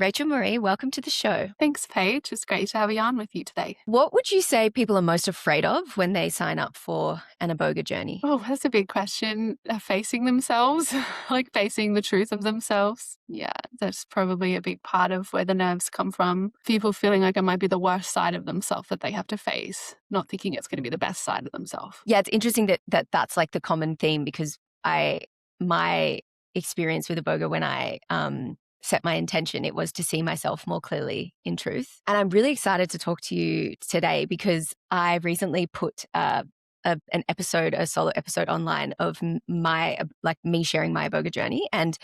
Rachel Marie, welcome to the show. Thanks, Paige. It's great to have you on with you today. What would you say people are most afraid of when they sign up for an Iboga journey? Oh, that's a big question. Facing themselves, like facing the truth of themselves. Yeah, that's probably a big part of where the nerves come from. People feeling like it might be the worst side of themselves that they have to face, not thinking it's going to be the best side of themselves. Yeah, it's interesting that's like the common theme because my experience with Iboga when I set my intention, it was to see myself more clearly in truth. And I'm really excited to talk to you today because I recently put a solo episode online of me sharing my Iboga journey. And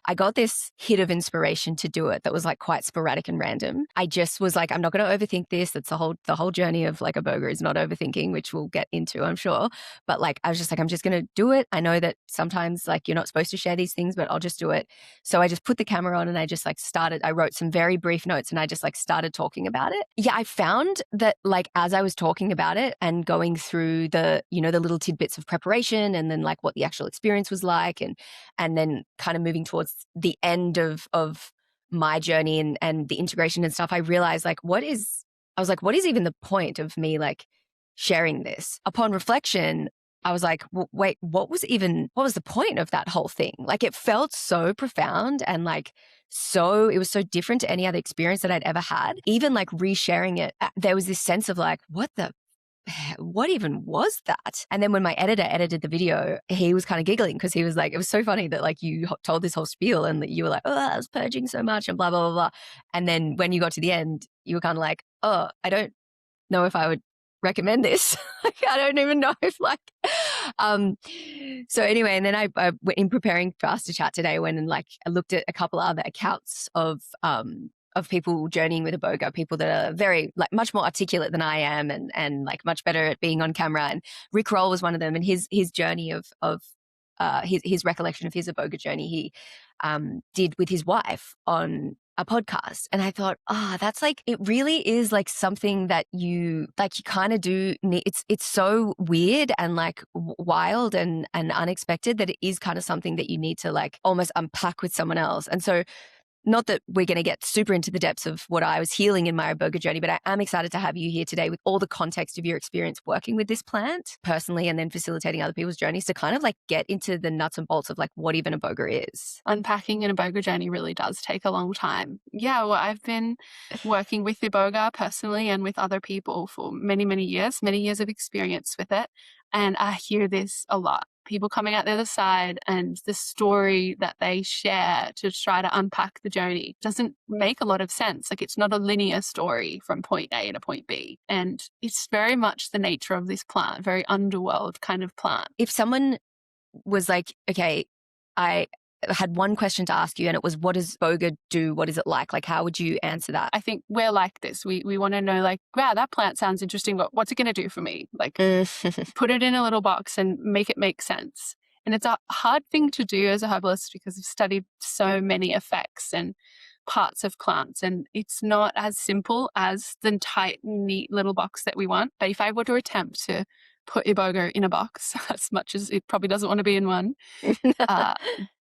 I got this hit of inspiration to do it that was like quite sporadic and random. I just was like, I'm not going to overthink this. That's the whole journey of like Iboga is not overthinking, which we'll get into, I'm sure. But like, I was just like, I'm just going to do it. I know that sometimes like you're not supposed to share these things, but I'll just do it. So I just put the camera on and I just like I wrote some very brief notes and I just like started talking about it. Yeah, I found that like as I was talking about it and going through the little tidbits of preparation and then like what the actual experience was like and then kind of moving towards the end of my journey and the integration and stuff, I realized what is even the point of me like sharing this? Upon reflection, I was like, well, wait, what was the point of that whole thing? Like it felt so profound and like it was so different to any other experience that I'd ever had. Even like resharing it, there was this sense of like, what even was that? And then when my editor edited the video, he was kind of giggling because he was like, it was so funny that like you told this whole spiel and that you were like, oh, I was purging so much and blah, blah, blah, blah. And then when you got to the end, you were kind of like, oh, I don't know if I would recommend this. I don't even know if so anyway, and then I in preparing for us to chat today, I went and like I looked at a couple of other accounts of people journeying with Iboga, people that are very like much more articulate than I am and like much better at being on camera. And Rick Roll was one of them, and his journey of his recollection of his Iboga journey he did with his wife on a podcast. And I thought, that's like, it really is like something that you kind of do need. It's so weird and like wild and unexpected that it is kind of something that you need to like almost unpack with someone else. And so not that we're going to get super into the depths of what I was healing in my Iboga journey, but I am excited to have you here today with all the context of your experience working with this plant personally and then facilitating other people's journeys to kind of like get into the nuts and bolts of like what even Iboga is. Unpacking an Iboga journey really does take a long time. Yeah, well, I've been working with Iboga personally and with other people for many, many years of experience with it. And I hear this a lot. People coming out the other side and the story that they share to try to unpack the journey doesn't make a lot of sense. Like it's not a linear story from point A to point B. And it's very much the nature of this plant, very underworld kind of plant. If someone was like, okay, I had one question to ask you and it was, what does Iboga do? What is it like? Like, how would you answer that? I think we're like this. We want to know like, wow, that plant sounds interesting. What's it going to do for me? Like put it in a little box and make it make sense. And it's a hard thing to do as a herbalist because I've studied so many effects and parts of plants. And it's not as simple as the tight, neat little box that we want. But if I were to attempt to put Iboga in a box, as much as it probably doesn't want to be in one,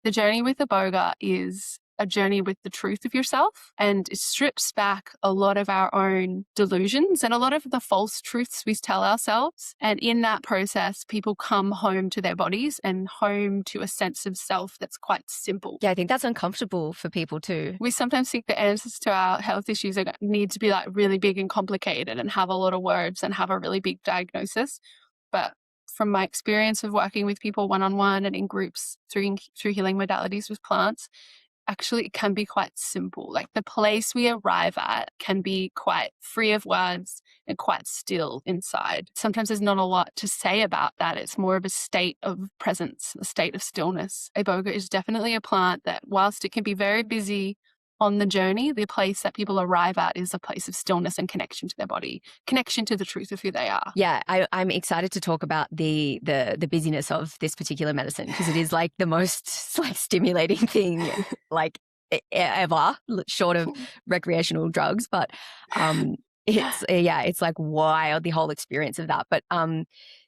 the journey with Iboga is a journey with the truth of yourself, and it strips back a lot of our own delusions and a lot of the false truths we tell ourselves. And in that process, people come home to their bodies and home to a sense of self that's quite simple. Yeah, I think that's uncomfortable for people too. We sometimes think the answers to our health issues need to be like really big and complicated and have a lot of words and have a really big diagnosis. But from my experience of working with people one-on-one and in groups through healing modalities with plants, actually it can be quite simple. Like the place we arrive at can be quite free of words and quite still inside. Sometimes there's not a lot to say about that. It's more of a state of presence, a state of stillness. Iboga is definitely a plant that whilst it can be very busy on the journey, the place that people arrive at is a place of stillness and connection to their body, connection to the truth of who they are. Yeah, I'm excited to talk about the busyness of this particular medicine because it is like the most like stimulating thing like ever, short of recreational drugs. But it's like wild, the whole experience of that. But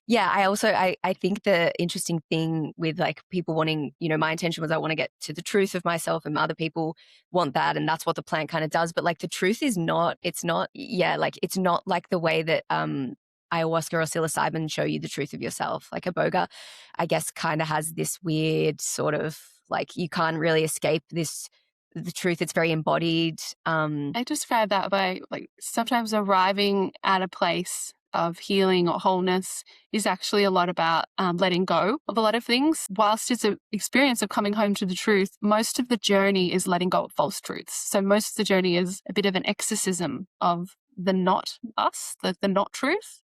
Yeah, I think the interesting thing with like people wanting, my intention was I want to get to the truth of myself, and other people want that, and that's what the plant kind of does. But like the truth is not, it's not, yeah, like it's not like the way that ayahuasca or psilocybin show you the truth of yourself. Like Iboga, I guess, kind of has this weird sort of like you can't really escape the truth. It's very embodied. I describe that by like sometimes arriving at a place of healing or wholeness is actually a lot about letting go of a lot of things. Whilst it's an experience of coming home to the truth, most of the journey is letting go of false truths. So most of the journey is a bit of an exorcism of the not us, the not truth,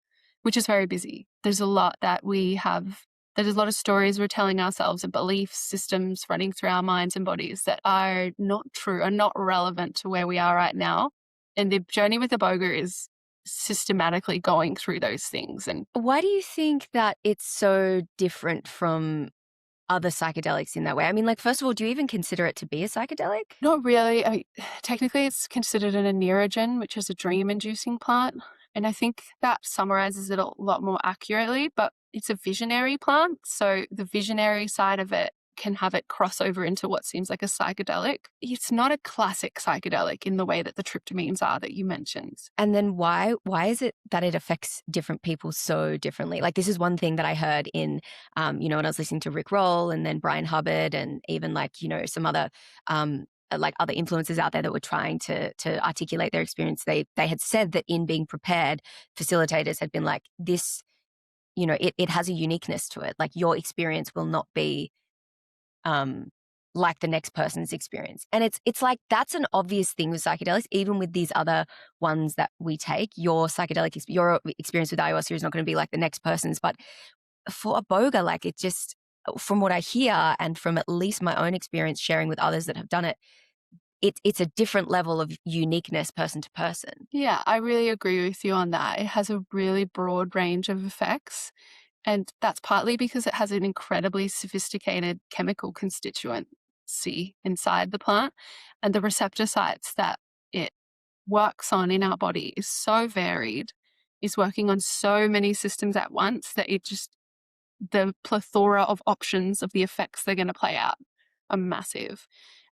which is very busy. There's a lot that we have. There's a lot of stories we're telling ourselves and belief systems running through our minds and bodies that are not true, are not relevant to where we are right now. And the journey with the Iboga is systematically going through those things. And why do you think that it's so different from other psychedelics in that way? I mean, like, first of all, do you even consider it to be a psychedelic? not really. Technically, it's considered an entheogen, which is a dream-inducing plant. And I think that summarizes it a lot more accurately, but it's a visionary plant. So the visionary side of it can have it cross over into what seems like a psychedelic. It's not a classic psychedelic in the way that the tryptamines are that you mentioned. And then why is it that it affects different people so differently? Like, this is one thing that I heard in, when I was listening to Rick Roll and then Brian Hubbard and even like, some other like other influencers out there that were trying to articulate their experience. They had said that in being prepared, facilitators had been like, this, it has a uniqueness to it. Like, your experience will not be like the next person's experience. And it's like, that's an obvious thing with psychedelics. Even with these other ones that we take, your your experience with ayahuasca is not going to be like the next person's. But for Iboga, like, it just, from what I hear and from at least my own experience sharing with others that have done it, it's a different level of uniqueness person to person. Yeah, I really agree with you on that. It has a really broad range of effects. And that's partly because it has an incredibly sophisticated chemical constituency inside the plant. And the receptor sites that it works on in our body is so varied, is working on so many systems at once that the plethora of options of the effects they're going to play out are massive.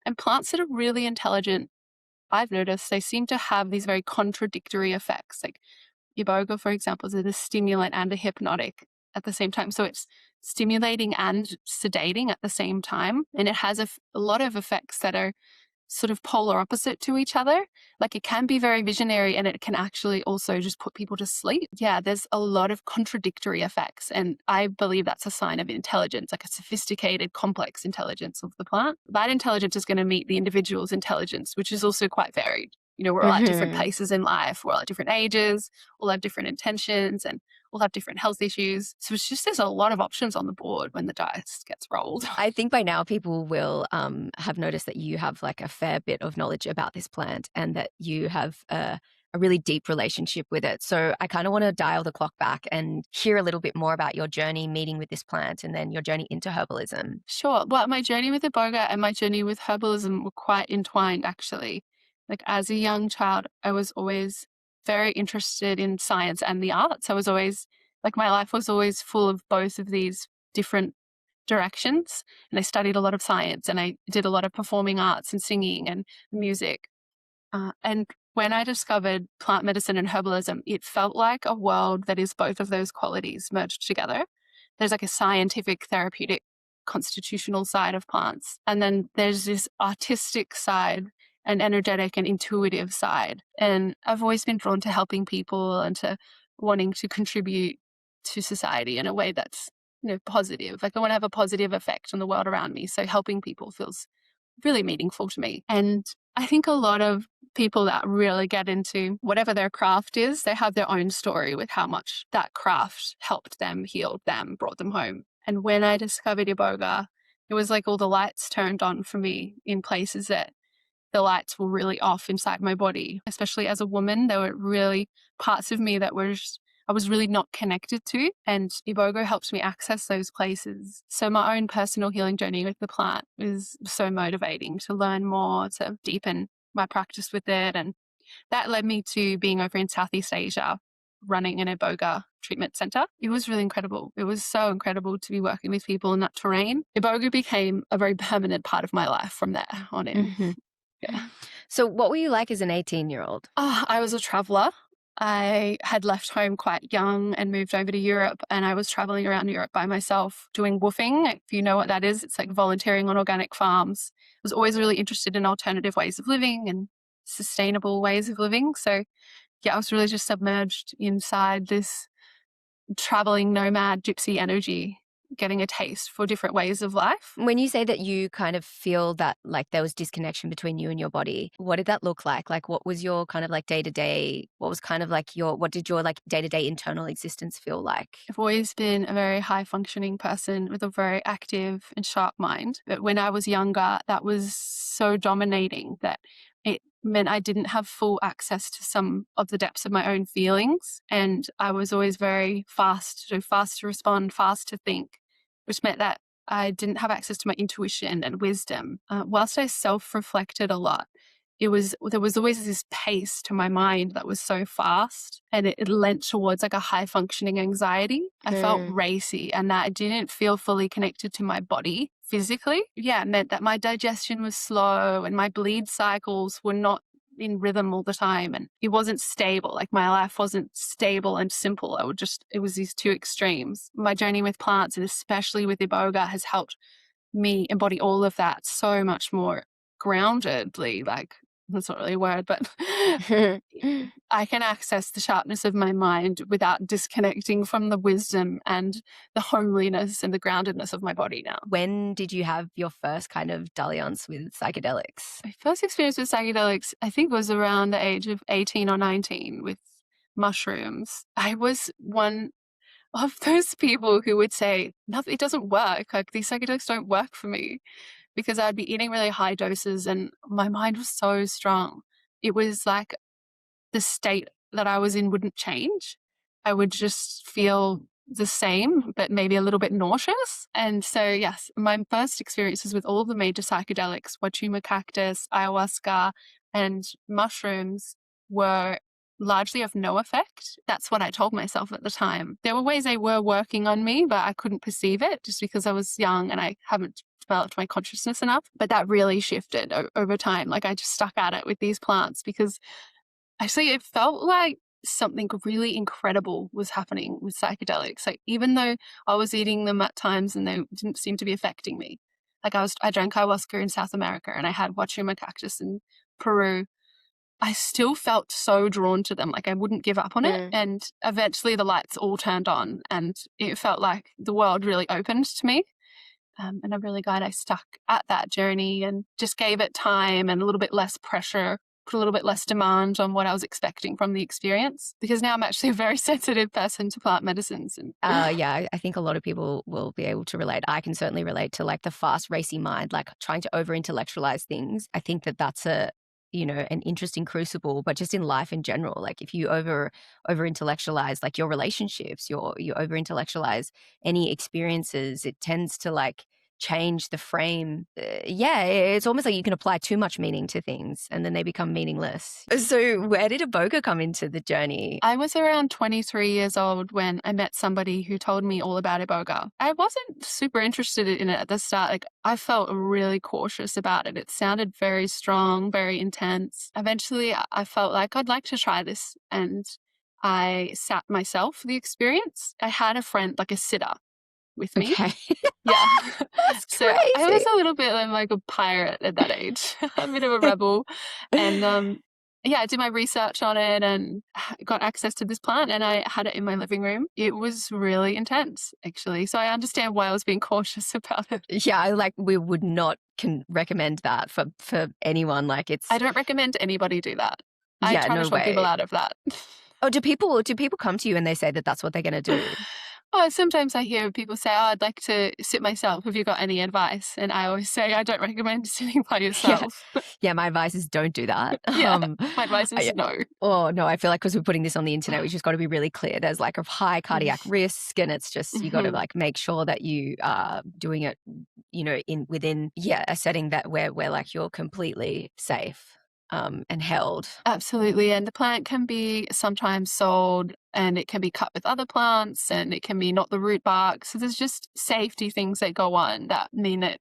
And plants that are really intelligent, I've noticed they seem to have these very contradictory effects. Like Iboga, for example, is a stimulant and a hypnotic at the same time. So it's stimulating and sedating at the same time. And it has a lot of effects that are sort of polar opposite to each other. Like, it can be very visionary and it can actually also just put people to sleep. Yeah, there's a lot of contradictory effects. And I believe that's a sign of intelligence, like a sophisticated, complex intelligence of the plant. That intelligence is going to meet the individual's intelligence, which is also quite varied. We're all at different places in life. We're all at different ages. We'll have different intentions and we'll have different health issues. So it's just, there's a lot of options on the board when the dice gets rolled. I think by now people will have noticed that you have like a fair bit of knowledge about this plant and that you have a really deep relationship with it. So I kind of want to dial the clock back and hear a little bit more about your journey meeting with this plant and then your journey into herbalism. Sure. Well, my journey with Iboga and my journey with herbalism were quite entwined, actually. Like, as a young child, I was always very interested in science and the arts. I was always, like, my life was always full of both of these different directions. And I studied a lot of science and I did a lot of performing arts and singing and music. And when I discovered plant medicine and herbalism, it felt like a world that is both of those qualities merged together. There's like a scientific, therapeutic, constitutional side of plants. And then there's this artistic side, an energetic and intuitive side. And I've always been drawn to helping people and to wanting to contribute to society in a way that's, positive. Like, I want to have a positive effect on the world around me. So helping people feels really meaningful to me. And I think a lot of people that really get into whatever their craft is, they have their own story with how much that craft helped them, healed them, brought them home. And when I discovered Iboga, it was like all the lights turned on for me in places that the lights were really off inside my body. Especially as a woman, there were really parts of me that I was really not connected to, and Iboga helped me access those places. So my own personal healing journey with the plant was so motivating to learn more, to deepen my practice with it. And that led me to being over in Southeast Asia, running an Iboga treatment center. It was really incredible. It was so incredible to be working with people in that terrain. Iboga became a very permanent part of my life from there on in. Mm-hmm. Yeah. So what were you like as an 18-year-old? I was a traveler. I had left home quite young and moved over to Europe, and I was traveling around Europe by myself doing woofing. If you know what that is, it's like volunteering on organic farms. I was always really interested in alternative ways of living and sustainable ways of living. So yeah, I was really just submerged inside this traveling nomad gypsy energy, getting a taste for different ways of life. When you say that you kind of feel that like there was disconnection between you and your body, what did that look like? Like what was your kind of like day-to-day, what was kind of like what did your like day-to-day internal existence feel like? I've always been a very high functioning person with a very active and sharp mind. But when I was younger, that was so dominating that it meant I didn't have full access to some of the depths of my own feelings. And I was always very fast to respond, fast to think, which meant that I didn't have access to my intuition and wisdom. Whilst I self-reflected a lot, there was always this pace to my mind that was so fast, and it lent towards like a high functioning anxiety. I felt racy, and that I didn't feel fully connected to my body physically. Yeah, it meant that my digestion was slow and my bleed cycles were not in rhythm all the time, and it wasn't stable. Like my life wasn't stable and simple. It was these two extremes. My journey with plants, and especially with Iboga, has helped me embody all of that so much more groundedly. Like, that's not really a word, but I can access the sharpness of my mind without disconnecting from the wisdom and the homeliness and the groundedness of my body now. When did you have your first kind of dalliance with psychedelics? My first experience with psychedelics, I think, was around the age of 18 or 19 with mushrooms. I was one of those people who would say, no, it doesn't work. Like, these psychedelics don't work for me, because I'd be eating really high doses and my mind was so strong. It was like the state that I was in wouldn't change. I would just feel the same, but maybe a little bit nauseous. And so, yes, my first experiences with all of the major psychedelics, Wachuma cactus, ayahuasca, and mushrooms, were largely of no effect. That's what I told myself at the time. There were ways they were working on me, but I couldn't perceive it just because I was young and I haven't developed my consciousness enough. But that really shifted over time. Like, I just stuck at it with these plants because actually it felt like something really incredible was happening with psychedelics. Like, even though I was eating them at times and they didn't seem to be affecting me. Like, I drank ayahuasca in South America and I had Wachuma cactus in Peru. I still felt so drawn to them. Like, I wouldn't give up on it. And eventually the lights all turned on and it felt like the world really opened to me. And I'm really glad I stuck at that journey and just gave it time and a little bit less pressure, put a little bit less demand on what I was expecting from the experience, because now I'm actually a very sensitive person to plant medicines. And yeah, I think a lot of people will be able to relate. I can certainly relate to like the fast, racy mind, like trying to over-intellectualize things. I think that that's an interesting crucible, but just in life in general, like if you over intellectualize like your relationships, you over intellectualize any experiences, it tends to like change the frame. It's almost like you can apply too much meaning to things and then they become meaningless. So where did Iboga come into the journey? I was around 23 years old when I met somebody who told me all about Iboga. I wasn't super interested in it at the start. Like, I felt really cautious about it. It sounded very strong, very intense. Eventually, I felt like I'd like to try this, and I sat myself the experience. I had a friend, like a sitter, with me. Okay. Yeah. That's So crazy. I was a little bit like a pirate at that age, a bit of a rebel. And I did my research on it and got access to this plant, and I had it in my living room. It was really intense, actually. So I understand why I was being cautious about it. Yeah, like we would not recommend that for anyone. Like, it's I don't recommend anybody do that. I try to talk people out of that. Oh, do people come to you and they say that that's what they're going to do? Oh, sometimes I hear people say, I'd like to sit myself. Have you got any advice? And I always say, I don't recommend sitting by yourself. Yeah, my advice is don't do that. My advice is no. Oh, no, I feel like because we're putting this on the internet, we just got to be really clear. There's like a high cardiac risk, and it's just, you got to like make sure that you are doing it, within a setting that where like you're completely safe. and held. Absolutely. And the plant can be sometimes sold and it can be cut with other plants and it can be not the root bark. So there's just safety things that go on that mean that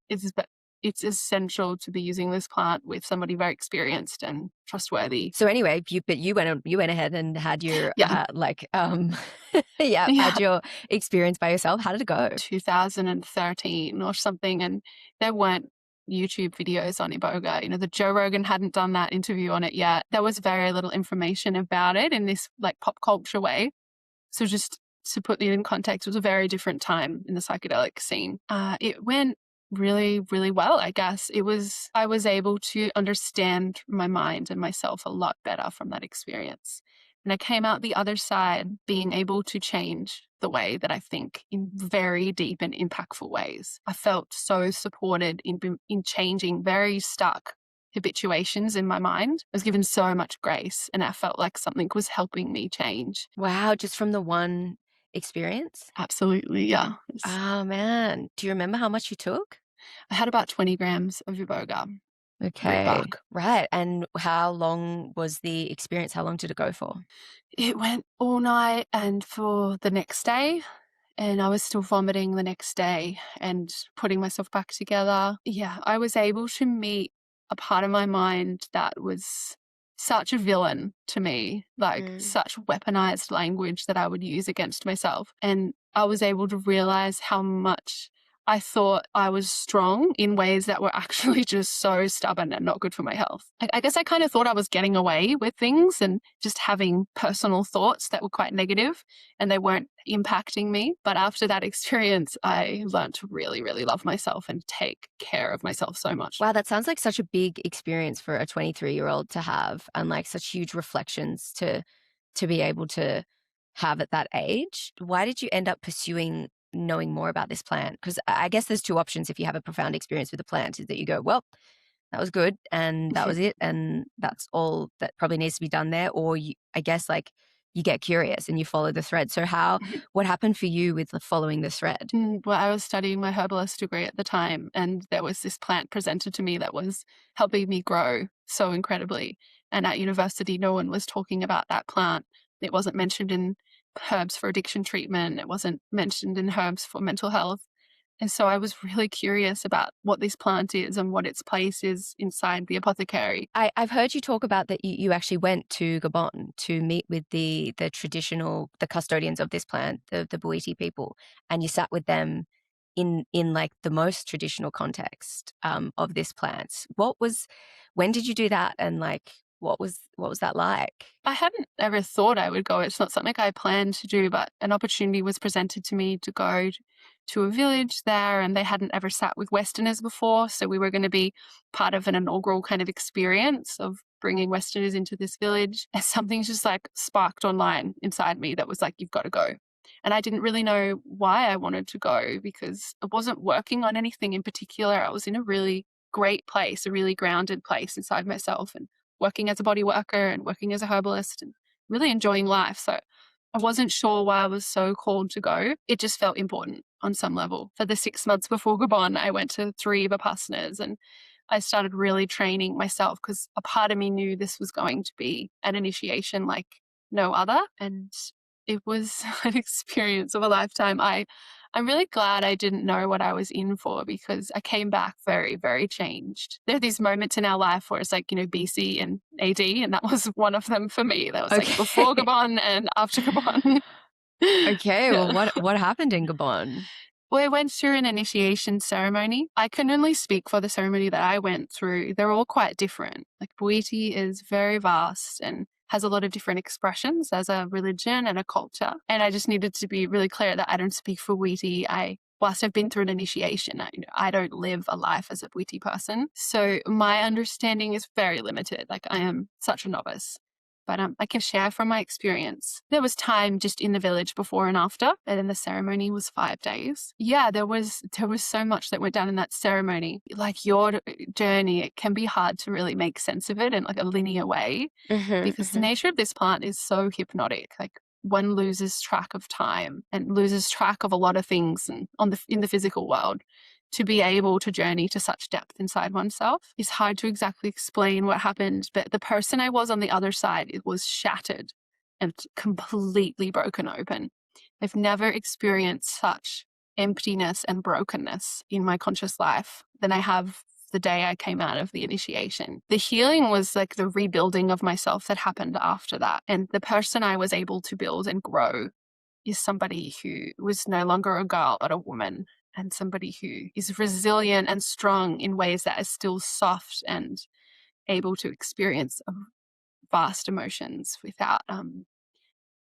it's essential to be using this plant with somebody very experienced and trustworthy. So anyway, you went ahead and had your Yeah. yeah, Yeah. had your experience by yourself. How did it go? 2013 or something. And there weren't YouTube videos on Iboga. You know, the Joe Rogan hadn't done that interview on it yet. There was very little information about it in this like pop culture way. So just to put it in context, it was a very different time in the psychedelic scene. It went really, really well, I guess. I was able to understand my mind and myself a lot better from that experience. And I came out the other side being able to change the way that I think in very deep and impactful ways. I felt so supported in changing very stuck habituations in my mind. I was given so much grace and I felt like something was helping me change. Wow, just from the one experience? Absolutely, yeah. Oh man. Do you remember how much you took? I had about 20 grams of Iboga root Okay. bark. Right. And how long was the experience? How long did it go for? It went all night and for the next day. And I was still vomiting the next day and putting myself back together. Yeah, I was able to meet a part of my mind that was such a villain to me, like such weaponized language that I would use against myself. And I was able to realize how much I thought I was strong in ways that were actually just so stubborn and not good for my health. I guess I kind of thought I was getting away with things and just having personal thoughts that were quite negative and they weren't impacting me. But after that experience, I learned to really, really love myself and take care of myself so much. Wow, that sounds like such a big experience for a 23-year-old to have, and like such huge reflections to be able to have at that age. Why did you end up pursuing knowing more about this plant? Because I guess there's two options if you have a profound experience with a plant, is that you go, well, that was good and that was it, and that's all that probably needs to be done there. Or I guess like you get curious and you follow the thread. So what happened for you with following the thread? Well, I was studying my herbalist degree at the time, and there was this plant presented to me that was helping me grow so incredibly. And at university, no one was talking about that plant. It wasn't mentioned in herbs for addiction treatment. It wasn't mentioned in herbs for mental health. And so I was really curious about what this plant is and what its place is inside the apothecary. I've heard you talk about that you actually went to Gabon to meet with the custodians of this plant, the Bwiti people, and you sat with them in like the most traditional context of this plant. When did you do that, and like what was that like? I hadn't ever thought I would go. It's not something I planned to do, but an opportunity was presented to me to go to a village there, and they hadn't ever sat with Westerners before. So we were going to be part of an inaugural kind of experience of bringing Westerners into this village. And something just like sparked online inside me that was like, you've got to go. And I didn't really know why I wanted to go because I wasn't working on anything in particular. I was in a really great place, a really grounded place inside myself, and working as a body worker and working as a herbalist and really enjoying life. So I wasn't sure why I was so called to go. It just felt important on some level. For the 6 months before Gabon, I went to 3 Vipassanas and I started really training myself because a part of me knew this was going to be an initiation like no other. And it was an experience of a lifetime. I'm really glad I didn't know what I was in for because I came back very, very changed. There are these moments in our life where it's like, you know, BC and AD, and that was one of them for me. That was like before Gabon and after Gabon. Okay, well, what happened in Gabon? Well, I went through an initiation ceremony. I can only speak for the ceremony that I went through. They're all quite different. Like Bwiti is very vast and has a lot of different expressions as a religion and a culture. And I just needed to be really clear that I don't speak for Bwiti. Whilst I've been through an initiation, I don't live a life as a Bwiti person. So my understanding is very limited. Like I am such a novice. But I can share from my experience. There was time just in the village before and after, and then the ceremony was 5 days. Yeah, there was so much that went down in that ceremony. Like your journey, it can be hard to really make sense of it in like a linear way because the nature of this plant is so hypnotic. Like one loses track of time and loses track of a lot of things and in the physical world to be able to journey to such depth inside oneself. It's hard to exactly explain what happened, but the person I was on the other side, it was shattered and completely broken open. I've never experienced such emptiness and brokenness in my conscious life than I have the day I came out of the initiation. The healing was like the rebuilding of myself that happened after that. And the person I was able to build and grow is somebody who was no longer a girl, but a woman, and somebody who is resilient and strong in ways that is still soft and able to experience vast emotions without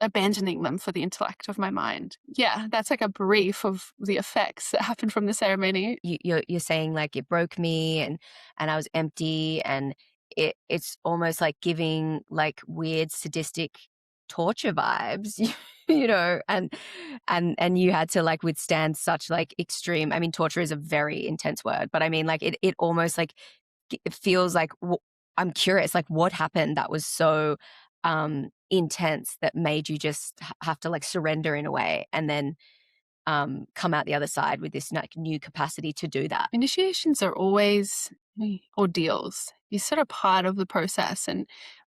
abandoning them for the intellect of my mind. Yeah, that's like a brief of the effects that happened from the ceremony. You're saying like it broke me and I was empty, and it's almost like giving like weird sadistic torture vibes, and you had to like withstand such like extreme. I mean, torture is a very intense word, but I mean like it almost like it feels like I'm curious, like what happened that was so intense that made you just have to like surrender in a way, and then come out the other side with this like new capacity to do that. Initiations are always ordeals. You're sort of part of the process, and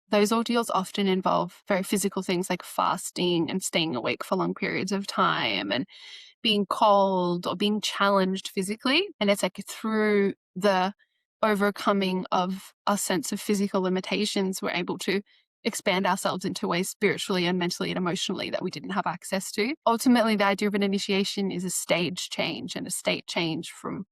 those ordeals often involve very physical things like fasting and staying awake for long periods of time and being cold or being challenged physically. And it's like through the overcoming of our sense of physical limitations, we're able to expand ourselves into ways spiritually and mentally and emotionally that we didn't have access to. Ultimately, the idea of an initiation is a stage change and a state change from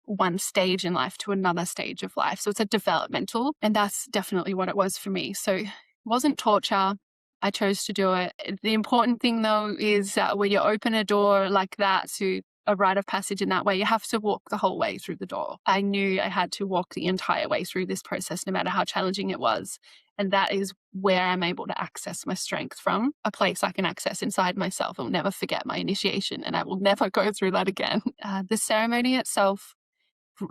one stage in life to another stage of life. So it's a developmental, and that's definitely what it was for me. So it wasn't torture. I chose to do it. The important thing though is that when you open a door like that to a rite of passage in that way, you have to walk the whole way through the door. I knew I had to walk the entire way through this process, no matter how challenging it was. And that is where I'm able to access my strength from, a place I can access inside myself. I'll never forget my initiation, and I will never go through that again. The ceremony itself,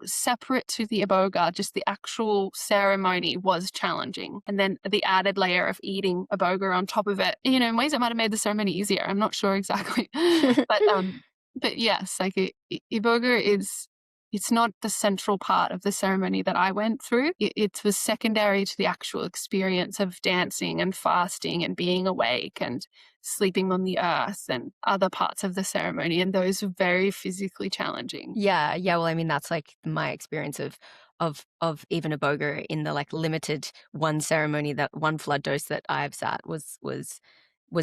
separate to the Iboga, just the actual ceremony was challenging. And then the added layer of eating Iboga on top of it, in ways that might have made the ceremony easier. I'm not sure exactly. But yes, like Iboga it's not the central part of the ceremony that I went through. It was secondary to the actual experience of dancing and fasting and being awake and sleeping on the earth and other parts of the ceremony. And those were very physically challenging. Yeah. Well, I mean, that's like my experience of even Iboga in the like limited one ceremony, that one flood dose that I've sat was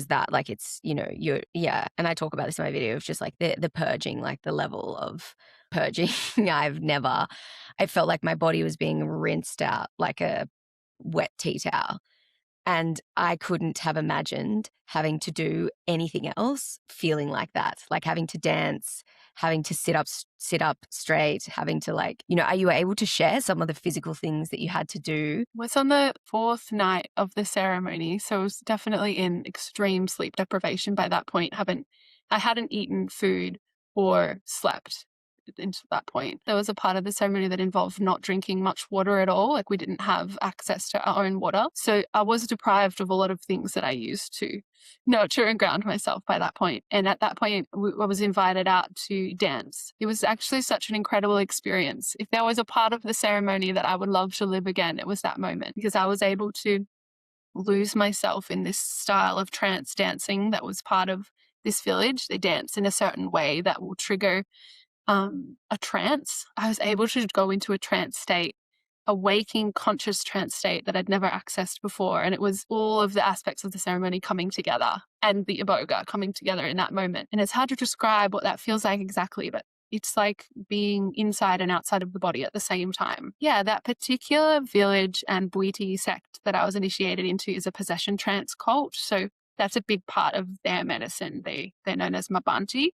that like it's and I talk about this in my video of just like the purging, like the level of purging. I felt like my body was being rinsed out like a wet tea towel, and I couldn't have imagined having to do anything else feeling like that, like having to dance, having to sit up straight, having to like, are you able to share some of the physical things that you had to do? It was on the fourth night of the ceremony, so I was definitely in extreme sleep deprivation by that point. I hadn't eaten food or slept into that point. There was a part of the ceremony that involved not drinking much water at all. Like we didn't have access to our own water. So I was deprived of a lot of things that I used to nurture and ground myself by that point. And at that point, I was invited out to dance. It was actually such an incredible experience. If there was a part of the ceremony that I would love to live again, it was that moment, because I was able to lose myself in this style of trance dancing that was part of this village. They dance in a certain way that will trigger a trance. I was able to go into a trance state, a waking conscious trance state that I'd never accessed before. And it was all of the aspects of the ceremony coming together and the Iboga coming together in that moment. And it's hard to describe what that feels like exactly, but it's like being inside and outside of the body at the same time. Yeah, that particular village and Bwiti sect that I was initiated into is a possession trance cult. So that's a big part of their medicine. They're known as Mabanti.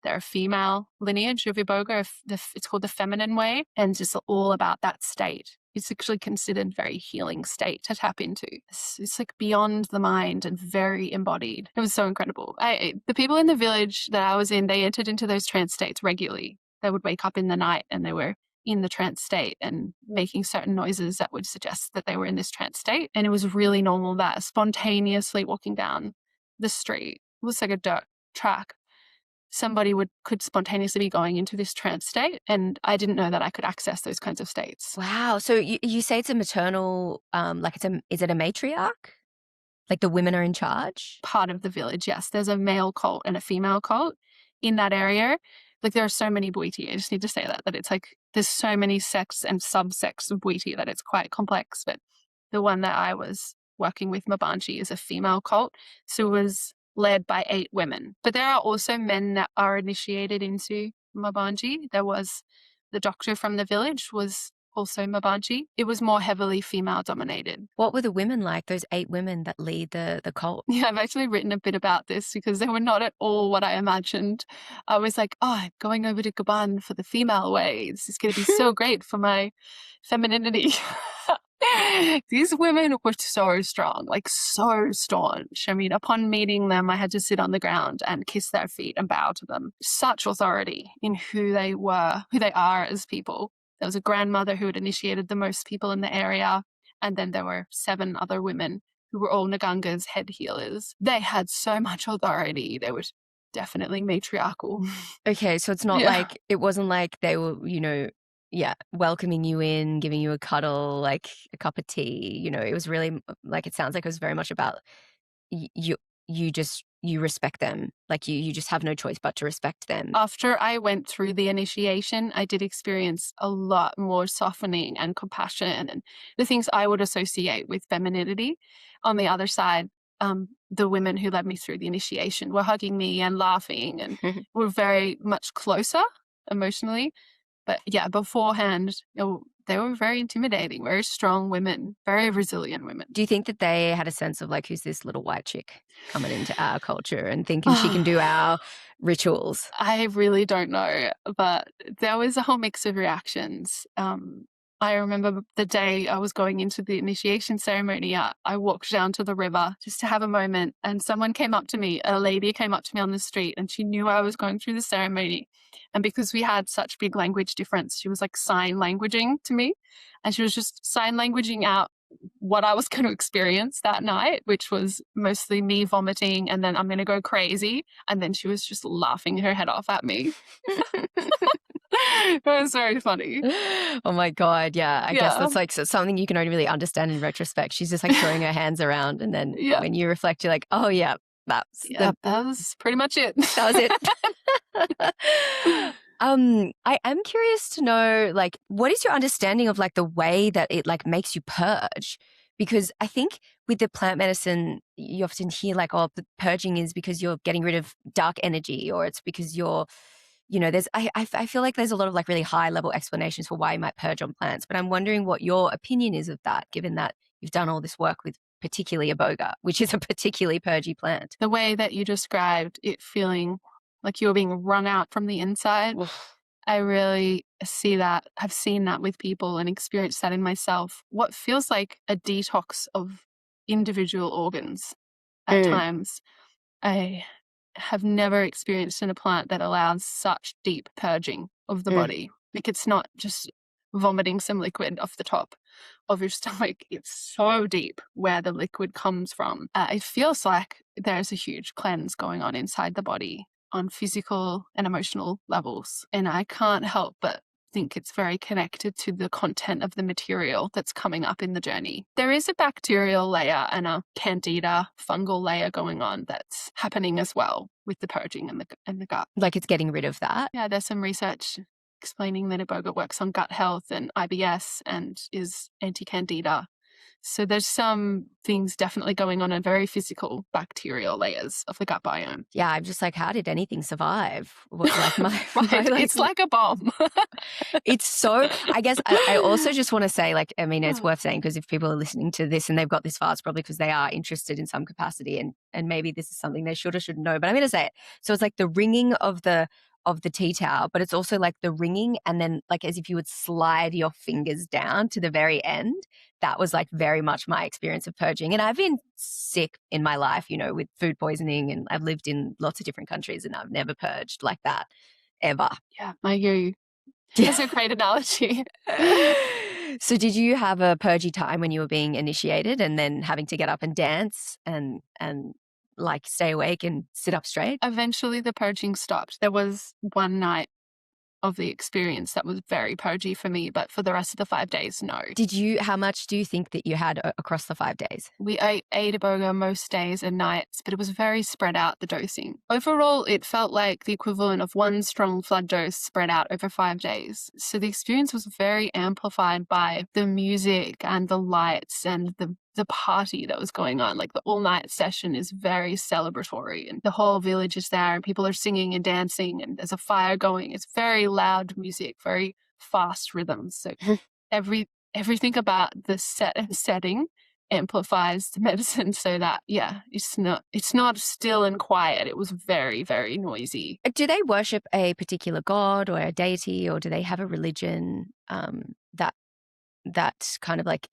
They're a female lineage of Iboga. It's called the feminine way, and it's just all about that state. It's actually considered very healing state to tap into. It's like beyond the mind and very embodied. It was so incredible. The people in the village that I was in, they entered into those trance states regularly. They would wake up in the night and they were in the trance state and making certain noises that would suggest that they were in this trance state. And it was really normal that spontaneously walking down the street, it was like a dirt track, somebody could spontaneously be going into this trance state, and I didn't know that I could access those kinds of states. Wow. So you say it's a maternal, is it a matriarch? Like the women are in charge? Part of the village, yes. There's a male cult and a female cult in that area. Like there are so many Bwiti. I just need to say that it's like there's so many sects and subsects of Bwiti that it's quite complex. But the one that I was working with, Mabanji, is a female cult. So it was led by 8 women. But there are also men that are initiated into Mabanji. There was the doctor from the village was also Mabanji. It was more heavily female dominated. What were the women like, those 8 women that lead the cult? Yeah, I've actually written a bit about this because they were not at all what I imagined. I was like, oh, I'm going over to Gabon for the female way. This is going to be so great for my femininity. These women were so strong, like so staunch. I mean, upon meeting them, I had to sit on the ground and kiss their feet and bow to them. Such authority in who they were, who they are as people. There was a grandmother who had initiated the most people in the area. And then there were 7 other women who were all Ngaganga's head healers. They had so much authority. They were definitely matriarchal. Okay, so it's not like, it wasn't like they were, welcoming you in, giving you a cuddle, like a cup of tea. It was really like, it sounds like it was very much about you respect them. Like you just have no choice but to respect them. After I went through the initiation, I did experience a lot more softening and compassion and the things I would associate with femininity. On the other side, the women who led me through the initiation were hugging me and laughing and were very much closer emotionally. But yeah, beforehand, they were very intimidating, very strong women, very resilient women. Do you think that they had a sense of like, who's this little white chick coming into our culture and thinking she can do our rituals? I really don't know, but there was a whole mix of reactions. I remember the day I was going into the initiation ceremony, I walked down to the river just to have a moment, and someone came up to me, a lady came up to me on the street, and she knew I was going through the ceremony. And because we had such big language difference, she was like sign languaging to me, and she was just sign languaging out what I was going to experience that night, which was mostly me vomiting and then I'm going to go crazy. And then she was just laughing her head off at me. It was very funny. Oh my God. Yeah. I guess that's like something you can only really understand in retrospect. She's just like throwing her hands around. And then when you reflect, you're like, oh yeah, that was pretty much it. That was it. I am curious to know, like, what is your understanding of like the way that it like makes you purge? Because I think with the plant medicine, you often hear like, oh, the purging is because you're getting rid of dark energy, or it's because you're, I feel like there's a lot of like really high level explanations for why you might purge on plants. But I'm wondering what your opinion is of that, given that you've done all this work with particularly Iboga, which is a particularly purgy plant. The way that you described it feeling like you're being wrung out from the inside, I really see that. I've seen that with people and experienced that in myself. What feels like a detox of individual organs at times, I have never experienced in a plant that allows such deep purging of the body. Like it's not just vomiting some liquid off the top of your stomach. It's so deep where the liquid comes from. It feels like there's a huge cleanse going on inside the body on physical and emotional levels. And I can't help but think it's very connected to the content of the material that's coming up in the journey. There is a bacterial layer and a candida fungal layer going on that's happening as well with the purging and the gut. Like it's getting rid of that? Yeah, there's some research explaining that Iboga works on gut health and IBS and is anti-candida. So there's some things definitely going on in very physical bacterial layers of the gut biome. Yeah, I'm just like, how did anything survive? Like It's like a bomb. It's so, I guess I also just want to say, like, I mean, it's worth saying because if people are listening to this and they've got this far, it's probably because they are interested in some capacity and maybe this is something they should or shouldn't know, but I'm going to say it. So it's like the ringing of the tea towel, but it's also like the ringing and then like as if you would slide your fingers down to the very end. That was like very much my experience of purging. And I've been sick in my life, with food poisoning, and I've lived in lots of different countries and I've never purged like that ever. Yeah, I hear you. That's a great analogy. So did you have a purgy time when you were being initiated and then having to get up and dance and like stay awake and sit up straight? Eventually the purging stopped. There was one night of the experience that was very purgy for me, but for the rest of the 5 days, no. How much do you think that you had across the 5 days? We ate Iboga most days and nights, but it was very spread out, the dosing. Overall, it felt like the equivalent of one strong flood dose spread out over 5 days. So the experience was very amplified by the music and the lights and the party that was going on. Like the all-night session is very celebratory and the whole village is there and people are singing and dancing and there's a fire going. It's very loud music, very fast rhythms. So everything about the set and setting amplifies the medicine so that, yeah, it's not still and quiet. It was very, very noisy. Do they worship a particular god or a deity, or do they have a religion that kind of like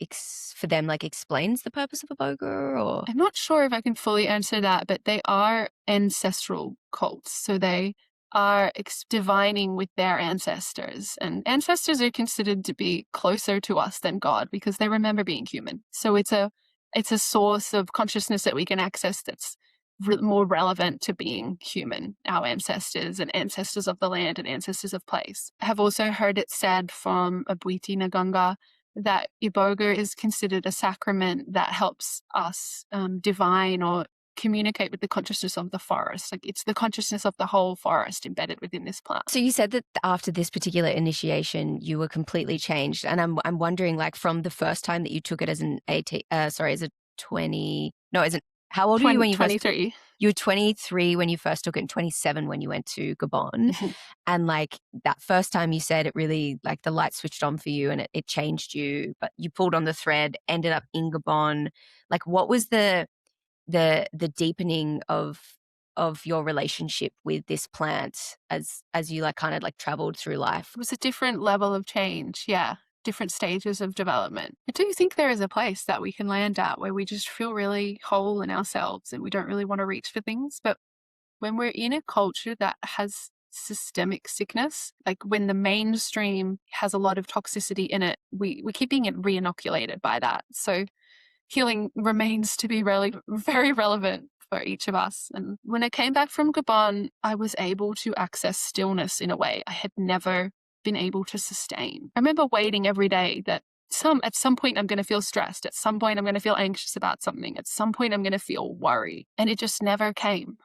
for them like explains the purpose of Iboga? Or I'm not sure if I can fully answer that, but they are ancestral cults. So they are divining with their ancestors. And ancestors are considered to be closer to us than God because they remember being human. So it's a source of consciousness that we can access that's more relevant to being human. Our ancestors and ancestors of the land and ancestors of place. I have also heard it said from a Bwiti Nganga that Iboga is considered a sacrament that helps us divine or communicate with the consciousness of the forest. Like it's the consciousness of the whole forest embedded within this plant. So you said that after this particular initiation, you were completely changed. And I'm wondering, like, from the first time that you took it as how old were you when you 23. You were 23 when you first took it and 27 when you went to Gabon. And like that first time you said it really, like the light switched on for you and it changed you, but you pulled on the thread, ended up in Gabon. Like what was the deepening of your relationship with this plant as you like kind of like traveled through life? It was a different level of change. Yeah. Different stages of development. I do think there is a place that we can land at where we just feel really whole in ourselves and we don't really want to reach for things. But when we're in a culture that has systemic sickness, like when the mainstream has a lot of toxicity in it, we keep being re-inoculated by that. So healing remains to be really very relevant for each of us. And when I came back from Gabon, I was able to access stillness in a way I had never been able to sustain. I remember waiting every day that at some point I'm going to feel stressed. At some point I'm going to feel anxious about something. At some point I'm going to feel worry. And it just never came.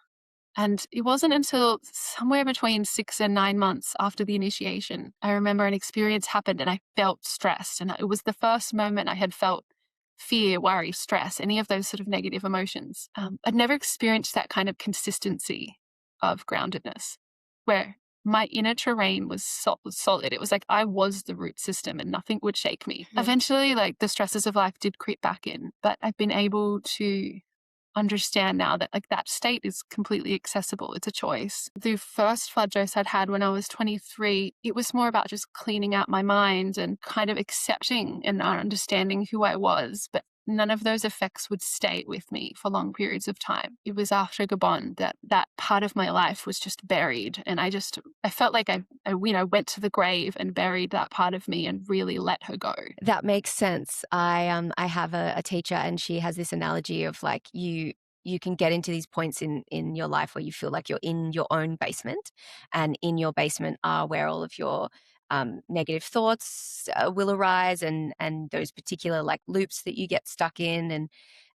And it wasn't until somewhere between 6 and 9 months after the initiation, I remember an experience happened and I felt stressed. And it was the first moment I had felt fear, worry, stress, any of those sort of negative emotions. I'd never experienced that kind of consistency of groundedness where my inner terrain was solid. It was like I was the root system and nothing would shake me. Eventually, like the stresses of life did creep back in, but I've been able to understand now that like that state is completely accessible. It's a choice. The first flood dose I'd had when I was 23, it was more about just cleaning out my mind and kind of accepting and understanding who I was. But none of those effects would stay with me for long periods of time. It was after Gabon that part of my life was just buried. And I felt like I went to the grave and buried that part of me and really let her go. That makes sense. I have a teacher and she has this analogy of like you can get into these points in your life where you feel like you're in your own basement, and in your basement are where all of your negative thoughts will arise, and those particular like loops that you get stuck in,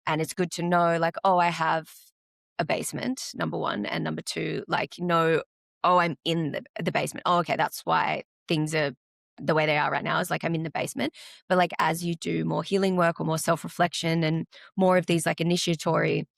and it's good to know like, oh, I have a basement, number one, and number two, like, no, oh, I'm in the basement. Oh, okay, that's why things are the way they are right now, is like I'm in the basement. But like as you do more healing work or more self-reflection and more of these like initiatory